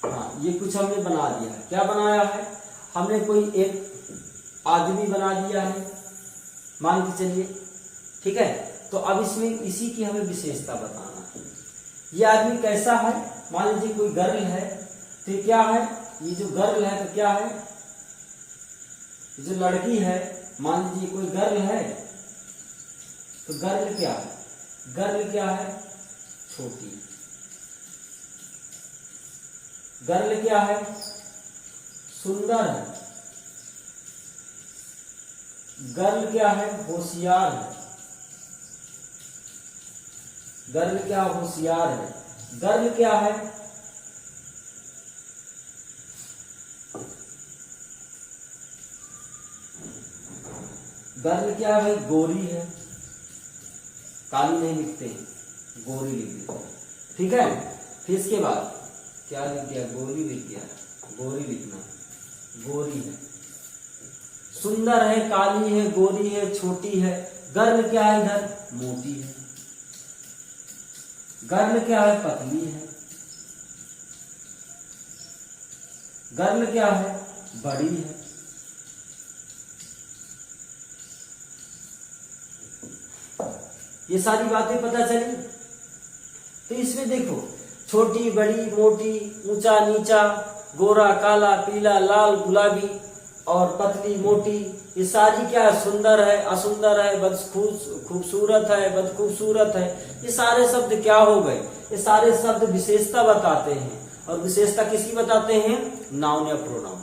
हाँ ये कुछ हमने बना दिया है। क्या बनाया है, हमने कोई एक आदमी बना दिया है, मान के चलिए, ठीक है। तो अब इसमें इसी की हमें विशेषता बताना है। ये आदमी कैसा है, मान लीजिए कोई गर्ल है, तो ये क्या है, ये जो गर्ल है तो क्या है, जो लड़की है, मान लीजिए कोई गर्ल है, तो गर्ल क्या है, गर्ल क्या है, छोटी। गर्ल क्या है, सुंदर है। गर्ल क्या है, होशियार है। गर्ल क्या होशियार है। गर्ल क्या है, गर्ल क्या है, गोरी है। काली नहीं लिखते हैं, गोरी लिख देते हैं, ठीक है। फिर इसके बाद क्या लिख दिया, गोरी लिख दिया, गोरी लिखना, गोरी है, सुंदर है, काली है, गोरी है, छोटी है। गर्ल क्या है, इधर मोटी है। गर्ल क्या है, पतली है। गर्ल क्या है, बड़ी है। ये सारी बातें पता चली। तो इसमें देखो, छोटी, बड़ी, मोटी, ऊंचा, नीचा, गोरा, काला, पीला, लाल, गुलाबी, और पतली, मोटी, ये सारी क्या है, सुंदर है, असुंदर है, खूबसूरत है, बदखूबसूरत है। ये सारे शब्द क्या हो गए, ये सारे शब्द विशेषता बताते हैं। और विशेषता किसकी बताते हैं, नाउन या प्रोनाउन।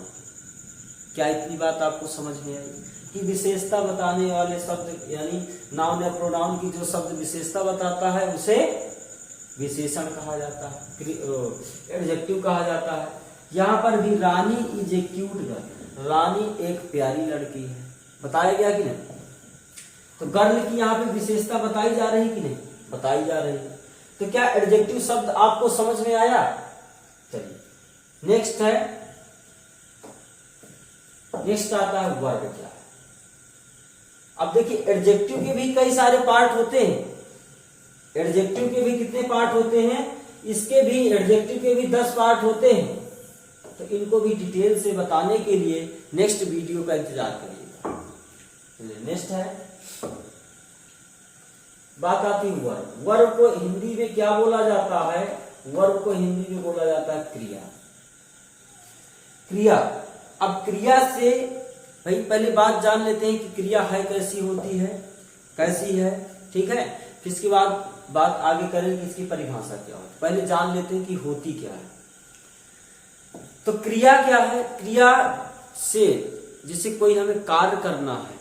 क्या इतनी बात आपको समझ में आई कि विशेषता बताने वाले शब्द यानी नाउन या प्रोनाउन की जो शब्द विशेषता बताता है उसे विशेषण कहा जाता है, एडजेक्टिव कहा जाता है। यहाँ पर भी रानी इज ए क्यूट गर्ल, रानी एक प्यारी लड़की है, बताया गया कि नहीं। तो गर्ल की यहाँ पे विशेषता बताई जा रही कि नहीं, बताई जा रही है। तो क्या एडजेक्टिव शब्द आपको समझ में आया। चलिए नेक्स्ट है, नेक्स्ट आता है वर्ब क्या है। अब देखिए एडजेक्टिव के भी कई सारे पार्ट होते हैं। एडजेक्टिव के भी कितने पार्ट होते हैं, इसके भी एडजेक्टिव के भी 10 पार्ट होते हैं। तो इनको भी डिटेल से बताने के लिए नेक्स्ट वीडियो का इंतजार करिएगा। नेक्स्ट है, बात आती है वर्ब। वर्ब को हिंदी में क्या बोला जाता है, वर्ब को हिंदी में बोला जाता है क्रिया। क्रिया, अब क्रिया से भाई पहले बात जान लेते हैं कि क्रिया है कैसी होती है, कैसी है, ठीक है। फिर इसके बाद बात आगे करेंगे इसकी परिभाषा क्या है। पहले जान लेते हैं कि होती क्या है। तो क्रिया क्या है, क्रिया से जिसे कोई हमें कार्य करना है,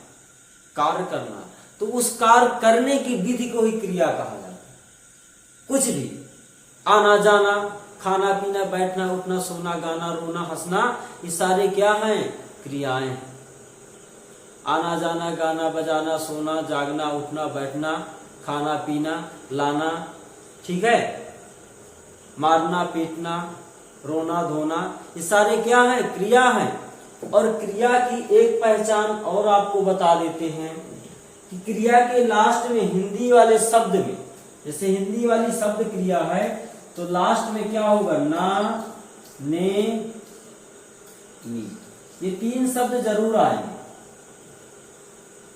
कार्य करना, तो उस कार्य करने की विधि को ही क्रिया कहा जाता है। कुछ भी, आना जाना, खाना पीना, बैठना उठना, सोना गाना, रोना हंसना, ये सारे क्या हैं, क्रियाएं हैं। आना जाना, गाना बजाना, सोना जागना, उठना बैठना, खाना पीना, लाना, ठीक है, मारना पीटना, रोना धोना, ये सारे क्या हैं, क्रिया हैं। और क्रिया की एक पहचान और आपको बता देते हैं कि क्रिया के लास्ट में हिंदी वाले शब्द में जैसे हिंदी वाली शब्द क्रिया है तो लास्ट में क्या होगा, ना, ने, नी, ये 3 शब्द जरूर आएंगे।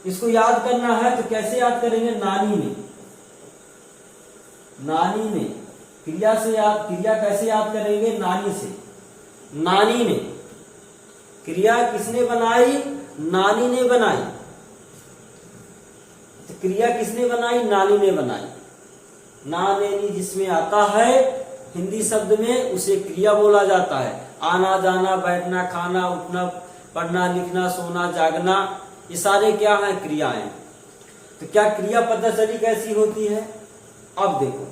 इसको याद करना है तो कैसे याद करेंगे, नानी ने, नानी ने, क्रिया से याद, क्रिया कैसे याद करेंगे, नानी से, नानी ने, क्रिया किसने बनाई, नानी ने बनाई, तो क्रिया किसने बनाई, नानी ने बनाई। ना, ने, नी जिसमें आता है हिंदी शब्द में उसे क्रिया बोला जाता है। आना जाना, बैठना, खाना, उठना, पढ़ना, लिखना, सोना, जागना, ये सारे क्या हैं, क्रियाएं। तो क्या क्रिया पता चली कैसी होती है। अब देखो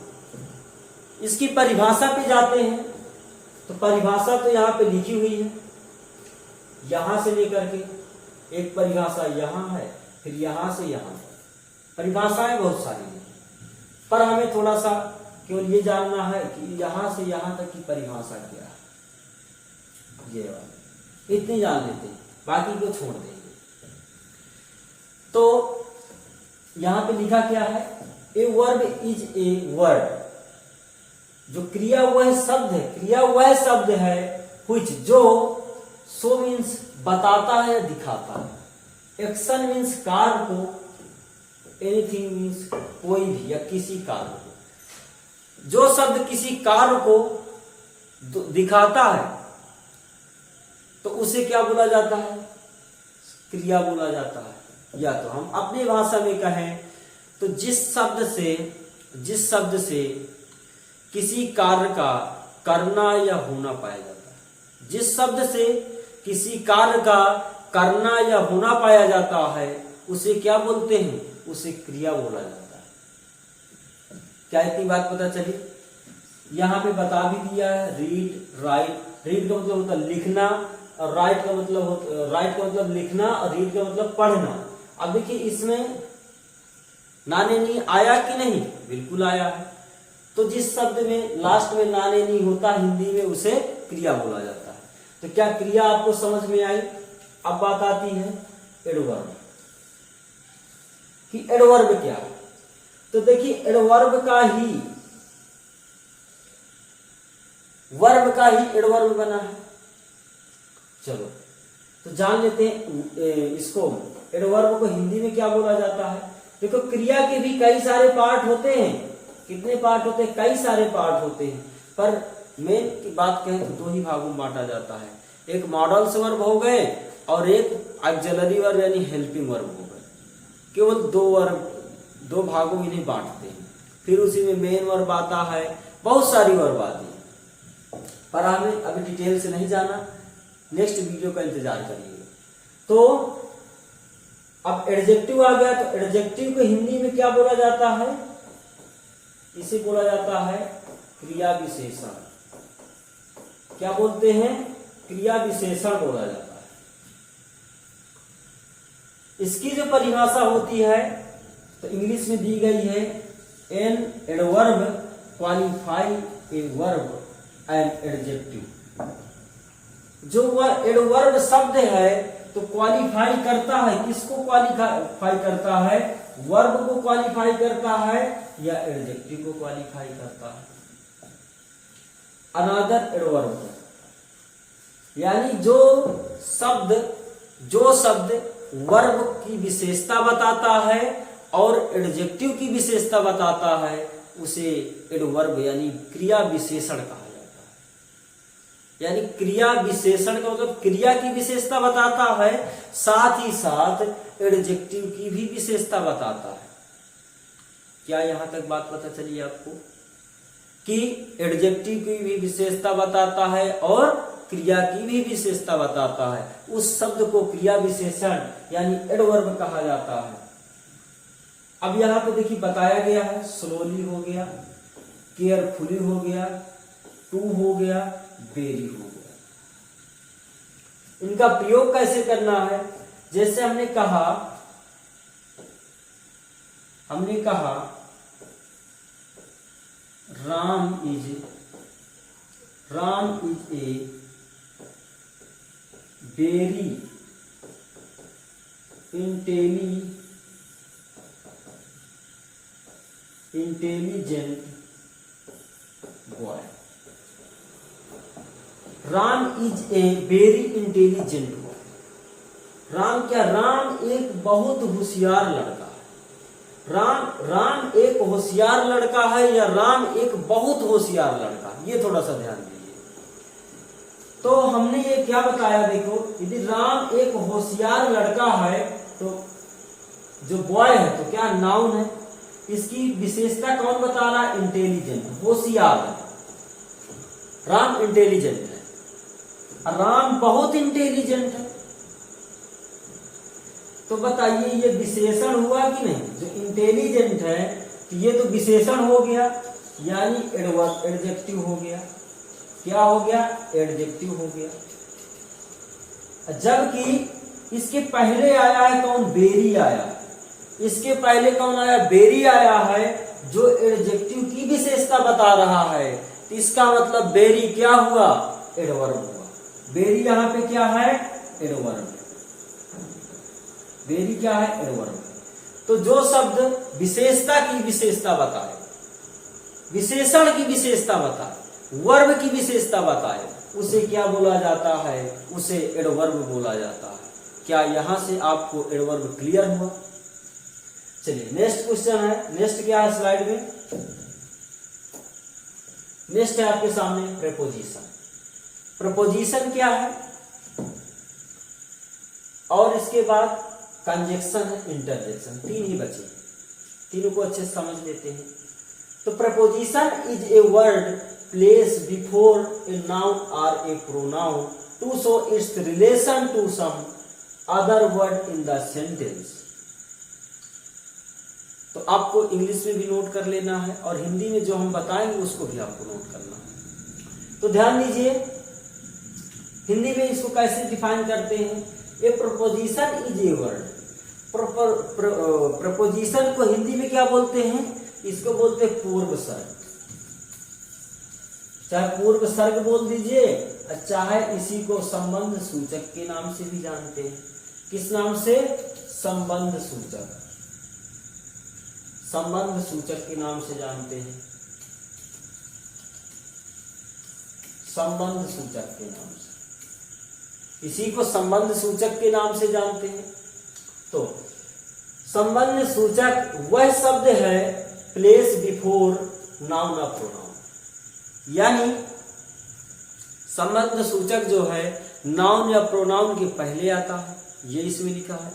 इसकी परिभाषा पे जाते हैं, तो परिभाषा तो यहाँ पे लिखी हुई है, यहां से लेकर के एक परिभाषा यहां है, फिर यहां से यहां, परिभाषाएं बहुत सारी हैं, पर हमें थोड़ा सा केवल ये जानना है कि यहां से यहां तक की परिभाषा क्या है, ये वाली इतनी जान लेते हैं, बाकी को छोड़ देंगे। तो यहां पे लिखा क्या है, a verb is a word, जो क्रिया वह शब्द है, क्रिया वह शब्द है which जो, सो मीन्स बताता है, दिखाता है, एक्शन मीन्स कार्य को, एनीथिंग मीन्स कोई भी या किसी कार्य को, जो शब्द किसी कार्य को दिखाता है तो उसे क्या बोला जाता है, क्रिया बोला जाता है। या तो हम अपनी भाषा में कहें तो जिस शब्द से किसी कार्य का करना या होना पाया जाता है, जिस शब्द से किसी कार्य का करना या होना पाया जाता है उसे क्या बोलते हैं, उसे क्रिया बोला जाता है। क्या इतनी बात पता चली। यहां पे बता भी दिया है, रीड, राइट, रीड का मतलब होता है लिखना, और राइट का मतलब लिखना, और रीड का मतलब पढ़ना। अब देखिए इसमें नाने नी आया कि नहीं, बिल्कुल आया है। तो जिस शब्द में लास्ट में नाने नी होता हिंदी में उसे क्रिया बोला जाता है। तो क्या क्रिया आपको समझ में आई। अब बात आती है एडवर्ब कि एडवर्ब क्या है। तो देखिए एडवर्ब का ही एडवर्ब बना है। चलो तो जान लेते हैं इसको, एडवर्ब को हिंदी में क्या बोला जाता है। देखो क्रिया के भी कई सारे पार्ट होते हैं। कितने पार्ट होते हैं, कई सारे पार्ट होते हैं, पर मेन की बात कहें तो 2 ही भागों में बांटा जाता है। एक मॉडल्स वर्ब हो गए और एक ऑक्सिलरी वर्ब यानी हेल्पिंग वर्ब हो गए। केवल 2 भागों में इन्हें बांटते हैं। फिर उसी में मेन वर्ब आता है, बहुत सारी वर्ब आती है, पर हमें अभी डिटेल से नहीं जाना, नेक्स्ट वीडियो का इंतजार करिए। तो अब एडजेक्टिव आ गया, तो एडजेक्टिव को हिंदी में क्या बोला जाता है, इसे बोला जाता है क्रिया विशेषण। क्या बोलते हैं, क्रिया विशेषण बोला जाता है। इसकी जो परिभाषा होती है तो इंग्लिश में दी गई है, an adverb qualify a verb and adjective. जो वह एडवर्ब शब्द है तो क्वालिफाई करता है, किसको क्वालिफाई करता है, वर्ब को क्वालिफाई करता है या एडजेक्टिव को क्वालिफाई करता है। अनदर एडवर्ब यानी जो शब्द वर्ब की विशेषता बताता है और एडजेक्टिव की विशेषता बताता है उसे एडवर्ब यानी क्रिया विशेषण कहा जाता है। यानी क्रिया विशेषण का मतलब क्रिया की विशेषता बताता है, साथ ही साथ एडजेक्टिव की भी विशेषता बताता है। क्या यहां तक बात पता चली आपको कि एडजेक्टिव की भी विशेषता बताता है और क्रिया की भी विशेषता बताता है। उस शब्द को क्रिया विशेषण यानी एडवर्ब कहा जाता है। अब यहां पे देखिए बताया गया है, स्लोली हो गया, केयरफुली हो गया, टू हो गया, वेरी हो गया। इनका प्रयोग कैसे करना है, जैसे हमने कहा Ram is a very intelligent boy. Ram is a very intelligent boy. Ram क्या? राम एक बहुत होशियार लड़का है। राम एक होशियार लड़का है या राम एक बहुत होशियार लड़का? ये थोड़ा सा ध्यान दीजिए। तो हमने ये क्या बताया, देखो यदि राम एक होशियार लड़का है तो जो बॉय है तो क्या नाउन है। इसकी विशेषता कौन बता रहा है? इंटेलिजेंट, होशियार है। राम इंटेलिजेंट है, राम बहुत इंटेलिजेंट है। तो बताइए ये विशेषण हुआ कि नहीं? जो इंटेलिजेंट है तो ये तो विशेषण हो गया, यानी एडजेक्टिव हो गया। क्या हो गया? एडजेक्टिव हो गया। जबकि इसके पहले आया है कौन? वेरी आया। इसके पहले कौन आया? वेरी आया है, जो एडजेक्टिव की विशेषता बता रहा है। तो इसका मतलब वेरी क्या हुआ? एडवर्ब हुआ। वेरी यहां पे क्या है? एडवर्ब। वेरी क्या है? एडवर्ब। तो जो शब्द विशेषता की विशेषता बताए, विशेषण की विशेषता बताए, वर्ब की विशेषता बताए, उसे क्या बोला जाता है? उसे एडवर्ब बोला जाता है। क्या यहां से आपको एडवर्ब क्लियर हुआ? चलिए नेक्स्ट क्वेश्चन है। नेक्स्ट क्या है स्लाइड में? नेक्स्ट है आपके सामने प्रेपोजिशन। प्रपोजिशन क्या है और इसके बाद कंजक्शन है, इंटरजेक्शन। तीन ही बचे, तीनों को अच्छे से समझ लेते हैं। तो preposition is a word place before a noun or a pronoun to show its relation to some other word in the sentence. तो आपको इंग्लिश में भी नोट कर लेना है और हिंदी में जो हम बताएंगे उसको भी आपको नोट करना है। तो ध्यान दीजिए, हिंदी में इसको कैसे डिफाइन करते हैं? A preposition is a word. Preposition को हिंदी में क्या बोलते हैं? इसको बोलते हैं पूर्व सर्ग। चाहे पूर्व सर्ग बोल दीजिए, चाहे इसी को संबंध सूचक के नाम से भी जानते हैं। किस नाम से? संबंध सूचक। संबंध सूचक के नाम से जानते हैं, संबंध सूचक के नाम से, इसी को संबंध सूचक के नाम से जानते हैं। तो संबंध सूचक वह शब्द है प्लेस बिफोर नाउन और प्रोनाउन, यानी संबंध सूचक जो है नाउन या प्रोनाउन के पहले आता है। ये इसमें लिखा है,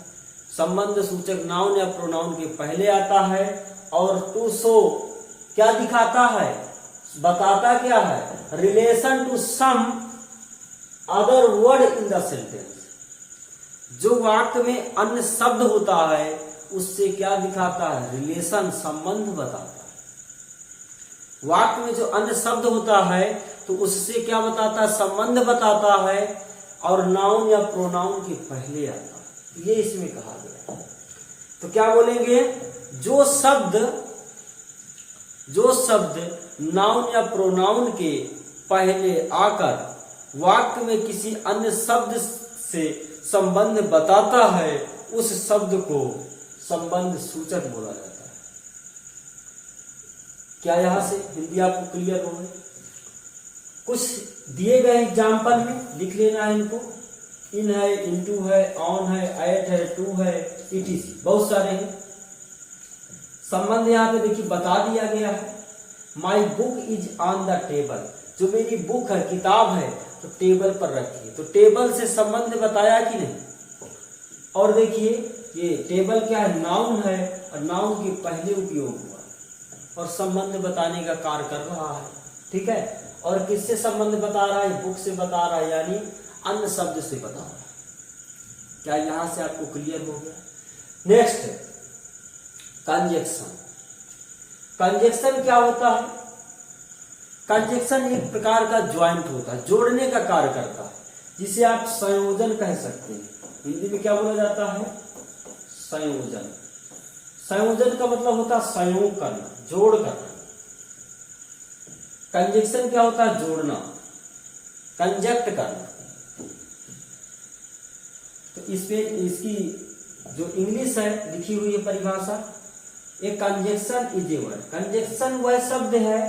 संबंध सूचक नाउन या प्रोनाउन के पहले आता है और टू शो क्या दिखाता है? बताता क्या है? Relation to some other word in the sentence. जो वाक्य में अन्य शब्द होता है उससे क्या दिखाता है? रिलेशन, संबंध बताता है। वाक्य में जो अन्य शब्द होता है तो उससे क्या बताता है? संबंध बताता है और नाउन या प्रोनाउन के पहले आता है। ये इसमें कहा गया है। तो क्या बोलेंगे? जो शब्द नाउन या प्रोनाउन के पहले आकर वाक्य में किसी अन्य शब्द से संबंध बताता है उस शब्द को संबंध सूचक बोला जाता है। क्या यहां से हिंदी आपको क्लियर हो गई? कुछ दिए गए एग्जाम्पल में लिख लेना है इनको। इन है, इनटू है, ऑन है, एट है, टू है, इटीसी, बहुत सारे हैं। संबंध यहाँ पे देखिए बता दिया गया है। My book is on the table. जो मेरी बुक है, किताब है, तो टेबल पर रखिए। तो टेबल से संबंध बताया कि नहीं? और देखिए ये टेबल क्या है? नाउन है और नाउन के पहले उपयोग हुआ और संबंध बताने का कार्य कर रहा है। ठीक है, और किससे संबंध बता रहा है? बुक से बता रहा है, यानी अन्य शब्द से बता रहा है। क्या यहां से आपको क्लियर हो गया? Next conjunction. कंजक्शन क्या होता है? कंजक्शन एक प्रकार का ज्वाइंट होता है, जोड़ने का कार्य करता है, जिसे आप संयोजन कह सकते हैं। हिंदी में क्या बोला जाता है? संयोजन। संयोजन का मतलब होता है संयोग करना, जोड़ करना। कंजक्शन क्या होता है? जोड़ना, कंजक्ट करना। तो इसमें इसकी जो इंग्लिश है लिखी हुई है परिभाषा, a conjunction is a word, conjunction वह शब्द है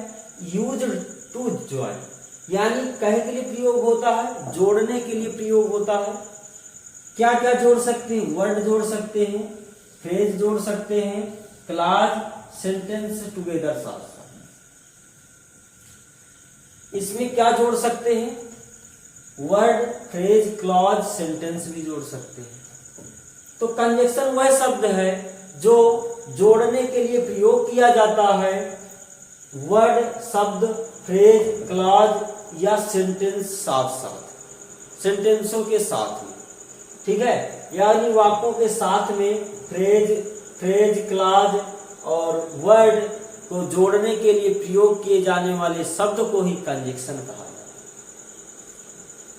यूज टू ज्वाइन, यानी कहे के लिए प्रयोग होता है, जोड़ने के लिए प्रयोग होता है। क्या क्या जोड़ सकते हैं? वर्ड जोड़ सकते हैं, फ्रेज जोड़ सकते हैं, क्लॉज, सेंटेंस टुगेदर साथ साथ। इसमें क्या जोड़ सकते हैं? वर्ड, फ्रेज, क्लॉज, सेंटेंस भी जोड़ सकते हैं। तो कंजक्शन वह शब्द है जो जोड़ने के लिए प्रयोग किया जाता है, वर्ड, शब्द, फ्रेज, क्लॉज या सेंटेंस साथ साथ, सेंटेंसों के साथ में, ठीक है, यानी वाक्यों के साथ में फ्रेज, क्लॉज और वर्ड को जोड़ने के लिए प्रयोग किए जाने वाले शब्द को ही कंजक्शन कहा जाता है।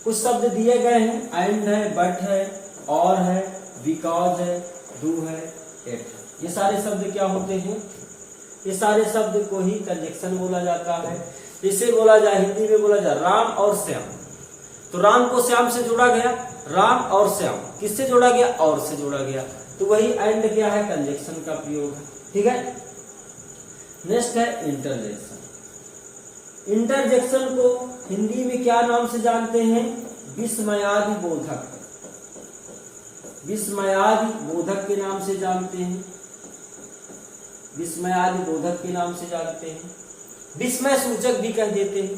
कुछ शब्द दिए गए हैं, एंड है, बट है, और है, बिकॉज है, डू है, एट है। ये सारे शब्द क्या होते हैं? ये सारे शब्द को ही कंजक्शन बोला जाता है। इसे बोला जाए, हिंदी में बोला जाए राम और श्याम। तो राम को श्याम से जोड़ा गया, राम और श्याम किससे जोड़ा गया? और से जोड़ा गया। तो वही एंड क्या है? कंजक्शन का प्रयोग है, ठीक है। नेक्स्ट है इंटरजेक्शन। इंटरजेक्शन को हिंदी में क्या नाम से जानते हैं? विस्मयादि बोधक, विस्मयादि बोधक के नाम से जानते हैं, विस्मयादि बोधक के नाम से जानते हैं, विस्मय सूचक भी कह देते हैं।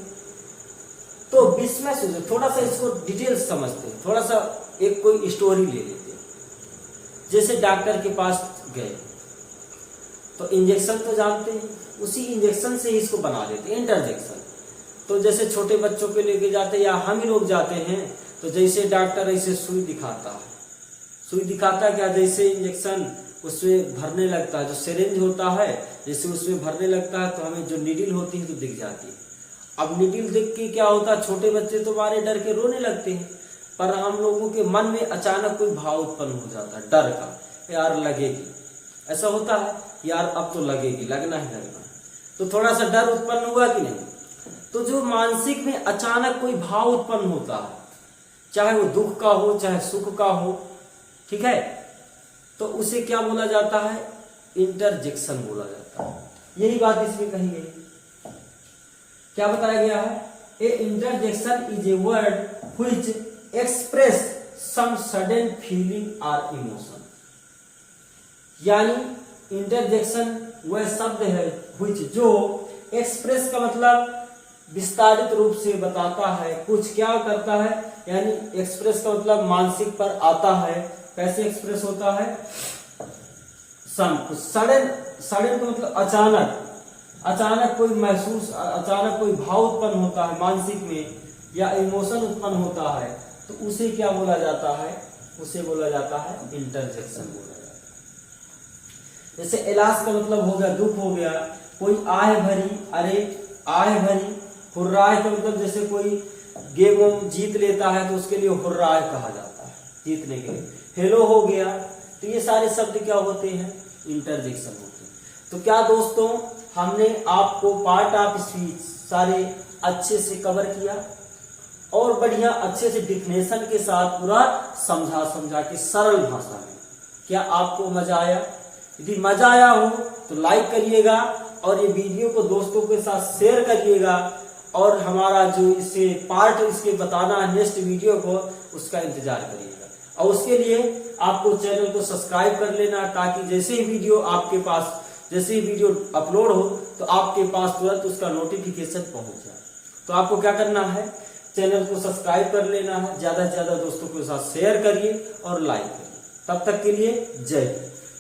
तो विस्मय सूचक, थोड़ा सा इसको डिटेल्स समझते हैं, थोड़ा सा एक कोई स्टोरी ले लेते हैं। जैसे डॉक्टर के पास गए तो इंजेक्शन तो जानते हैं, उसी इंजेक्शन से ही इसको बना देते हैं इंटरजेक्शन। तो जैसे छोटे बच्चों के लेके जाते हैं या हम ही लोग जाते हैं, तो जैसे डॉक्टर ऐसे सुई दिखाता है, सुई दिखाता क्या, जैसे इंजेक्शन उसमें भरने लगता है, जो सिरिंज होता है जैसे उसमें भरने लगता है तो हमें जो नीडल होती है तो दिख जाती है। अब नीडल देख के क्या होता है, छोटे बच्चे तो मारे डर के रोने लगते हैं, पर हम लोगों के मन में अचानक कोई भाव उत्पन्न हो जाता है डर का, यार लगेगी, ऐसा होता है, यार अब तो लगेगी, लगना ही लगना है। तो थोड़ा सा डर उत्पन्न हुआ कि नहीं? तो जो मानसिक में अचानक कोई भाव उत्पन्न होता है, चाहे वो दुख का हो चाहे सुख का हो, ठीक है, तो उसे क्या बोला जाता है? इंटरजेक्शन बोला जाता है। यही बात इसमें कही गई। क्या बताया गया है? A interjection is a word which express some sudden feeling or emotion, यानी इंटरजेक्शन वह शब्द है व्हिच, जो एक्सप्रेस का मतलब विस्तारित रूप से बताता है, कुछ क्या करता है, यानी एक्सप्रेस का मतलब मानसिक पर आता है। कैसे एक्सप्रेस होता है? सडन, सडन का मतलब अचानक, अचानक कोई महसूस, अचानक कोई भाव उत्पन्न होता है मानसिक में या इमोशन उत्पन्न होता है, तो उसे क्या बोला जाता है? उसे बोला जाता है इंटरजेक्शन बोला जाता है। जैसे एलास का मतलब हो गया दुख हो गया, कोई आह भरी, अरे आह भरी, हुर्राह का मतलब जैसे कोई गेम जीत लेता है तो उसके लिए हुर्राह कहा जाता है, जीतने के लिए। हेलो हो गया, तो ये सारे शब्द क्या होते हैं? इंटरजेक्शन होते हैं। तो क्या दोस्तों, हमने आपको पार्ट ऑफ स्पीच सारे अच्छे से कवर किया और बढ़िया अच्छे से डिफिनेशन के साथ पूरा समझा के सरल भाषा में। क्या आपको मजा आया? यदि मजा आया हो तो लाइक करिएगा और ये वीडियो को दोस्तों के साथ शेयर करिएगा, और हमारा जो इससे पार्ट इसके बताना है नेक्स्ट वीडियो को, उसका इंतजार करिएगा। और उसके लिए आपको चैनल को सब्सक्राइब कर लेना, ताकि जैसे ही वीडियो आपके पास, जैसे ही वीडियो अपलोड हो तो आपके पास तुरंत उसका नोटिफिकेशन पहुंच जाए। तो आपको क्या करना है? चैनल को सब्सक्राइब कर लेना है, ज्यादा से ज्यादा दोस्तों के साथ शेयर करिए और लाइक करिए। तब तक के लिए जय हिंद।